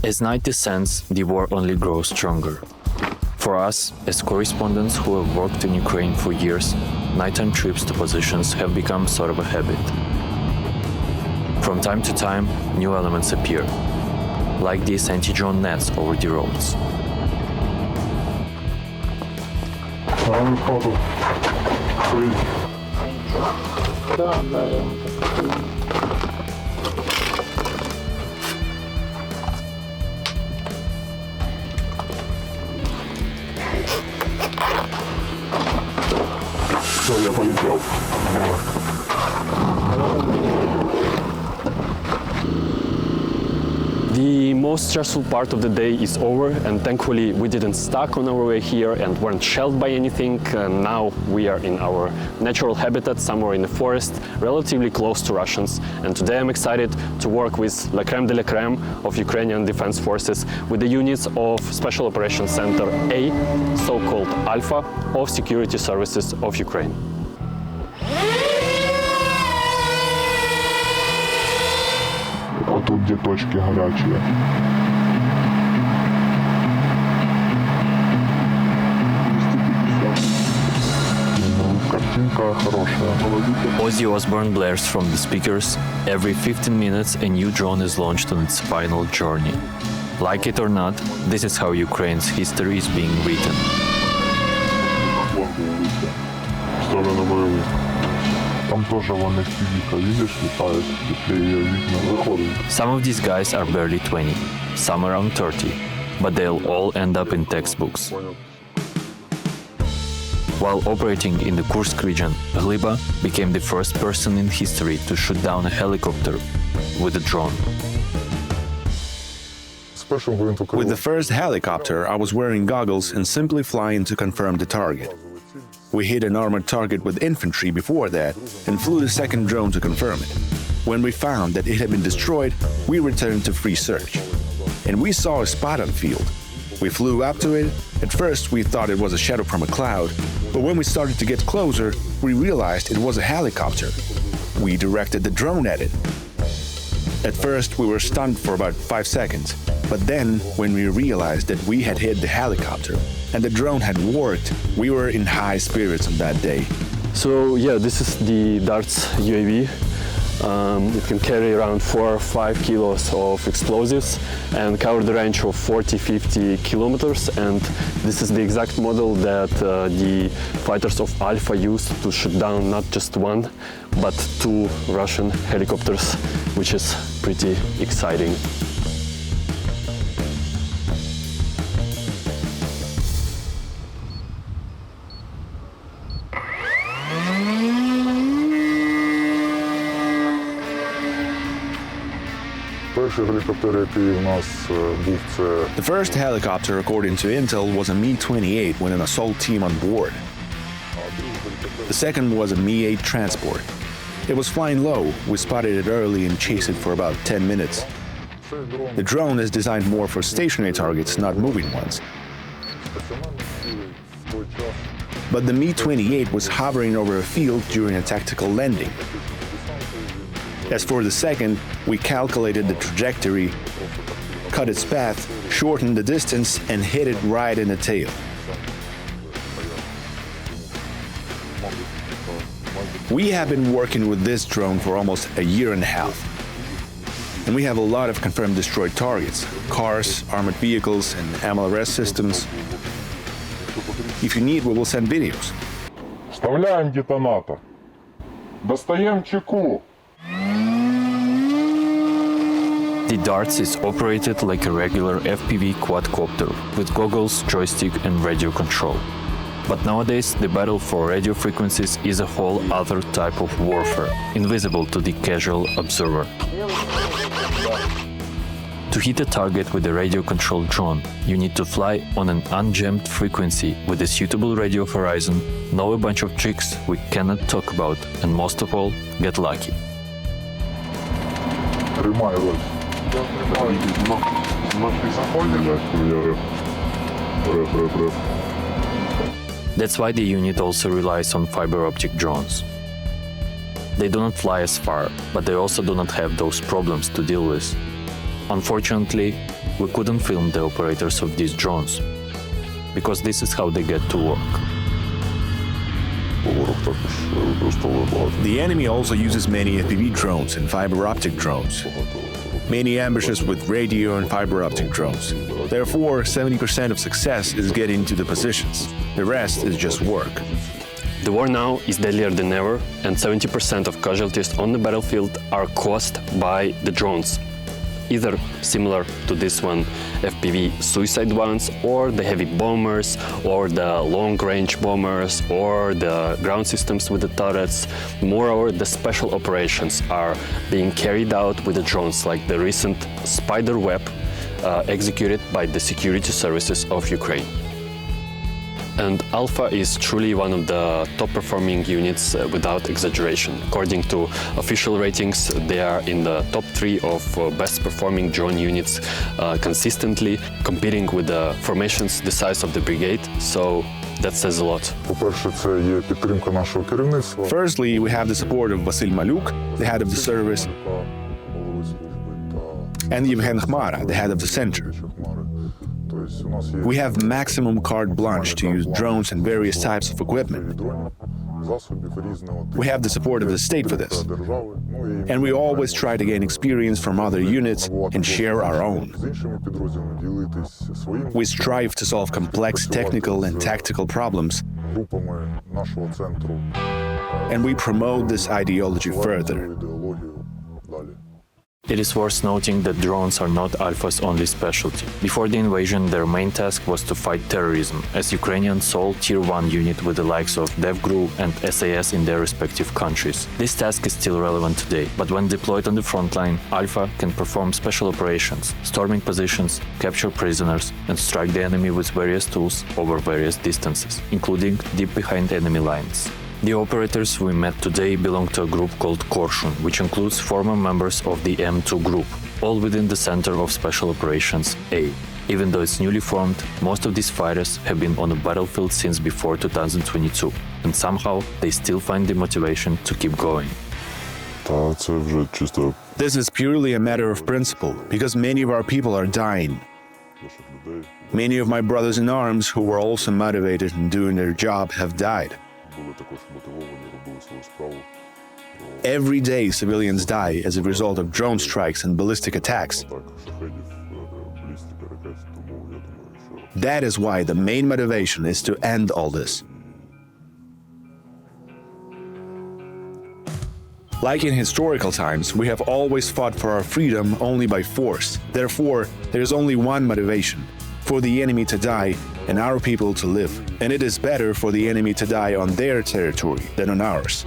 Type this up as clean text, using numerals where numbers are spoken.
As night descends, the war only grows stronger. For us, as correspondents who have worked in Ukraine for years, nighttime trips to positions have become sort of a habit. From time to time, new elements appear, like these anti-drone nets over the roads. The most stressful part of the day is over, and thankfully we didn't stuck on our way here and weren't shelled by anything. Now we are in our natural habitat, somewhere in the forest, relatively close to Russians. And today I'm excited to work with la crème de la crème of Ukrainian Defense Forces, with the units of Special Operations Center A, so-called Alpha, of Security Services of Ukraine. Вот тут где точки горячие. Картинка хорошая. Ozzy Osbourne blares from the speakers. Every 15 minutes a new drone is launched on its final journey. Like it or not, this is how Ukraine's history is being written. Там тоже вон FPV-ка, видишь, летает, если ее видно, выходит. Some of these guys are barely 20, some around 30, but they'll all end up in textbooks. While operating in the Kursk region, Glyba became the first person in history to shoot down a helicopter with a drone. With the first helicopter, I was wearing goggles and simply flying to confirm the target. We hit an armored target with infantry before that and flew the second drone to confirm it. When we found that it had been destroyed, we returned to free search. And we saw a spot on field. We flew up to it. At first, we thought it was a shadow from a cloud, but when we started to get closer, we realized it was a helicopter. We directed the drone at it. At first, we were stunned for about 5 seconds, but then, when we realized that we had hit the helicopter and the drone had worked, we were in high spirits on that day. So yeah, this is the Darts UAV. It can carry around 4 or 5 kilos of explosives and cover the range of 40-50 kilometers. And this is the exact model that the fighters of Alpha used to shoot down not just one, but 2 Russian helicopters, which is pretty exciting. The first helicopter, according to Intel, was a Mi-28 with an assault team on board. The second was a Mi-8 transport. It was flying low. We spotted it early and chased it for about 10 minutes. The drone is designed more for stationary targets, not moving ones. But the Mi-28 was hovering over a field during a tactical landing. As for the second, we calculated the trajectory, cut its path, shortened the distance, and hit it right in the tail. We have been working with this drone for almost a year and a half. And we have a lot of confirmed destroyed targets, cars, armored vehicles, and MLRS systems. If you need, we will send videos. Вставляем детонатор. Достаем чеку. The Darts is operated like a regular FPV quadcopter with goggles, joystick and radio control. But nowadays the battle for radio frequencies is a whole other type of warfare, invisible to the casual observer. To hit a target with a radio-controlled drone, you need to fly on an unjammed frequency with a suitable radio horizon, know a bunch of tricks we cannot talk about, and most of all, get lucky. That's why the unit also relies on fiber optic drones. They do not fly as far, but they also do not have those problems to deal with. Unfortunately, we couldn't film the operators of these drones, because this is how they get to work. The enemy also uses many FPV drones and fiber optic drones. Many ambushes with radio and fiber optic drones. Therefore, 70% of success is getting to the positions. The rest is just work. The war now is deadlier than ever, and 70% of casualties on the battlefield are caused by the drones. Either similar to this one, FPV suicide ones, or the heavy bombers, or the long-range bombers, or the ground systems with the turrets. Moreover, the special operations are being carried out with the drones, like the recent spider web executed by the security services of Ukraine. And Alpha is truly one of the top-performing units without exaggeration. According to official ratings, they are in the top 3 of best-performing drone units consistently, competing with the formations the size of the brigade, so that says a lot. Firstly, we have the support of Vasil Maluk, the head of the service, and Yevhen Khmara, the head of the center. We have maximum carte blanche to use drones and various types of equipment. We have the support of the state for this. And we always try to gain experience from other units and share our own. We strive to solve complex technical and tactical problems. And we promote this ideology further. It is worth noting that drones are not Alpha's only specialty. Before the invasion, their main task was to fight terrorism, as Ukrainians sole Tier 1 unit with the likes of DevGru and SAS in their respective countries. This task is still relevant today, but when deployed on the front line, Alpha can perform special operations, storming positions, capture prisoners, and strike the enemy with various tools over various distances, including deep behind enemy lines. The operators we met today belong to a group called Korshun, which includes former members of the M2 group, all within the Center of Special Operations A. Even though it's newly formed, most of these fighters have been on the battlefield since before 2022, and somehow they still find the motivation to keep going. This is purely a matter of principle, because many of our people are dying. Many of my brothers in arms who were also motivated in doing their job have died. Every day civilians die as a result of drone strikes and ballistic attacks. That is why the main motivation is to end all this. Like in historical times, we have always fought for our freedom only by force. Therefore, there is only one motivation: for the enemy to die and our people to live. And it is better for the enemy to die on their territory than on ours.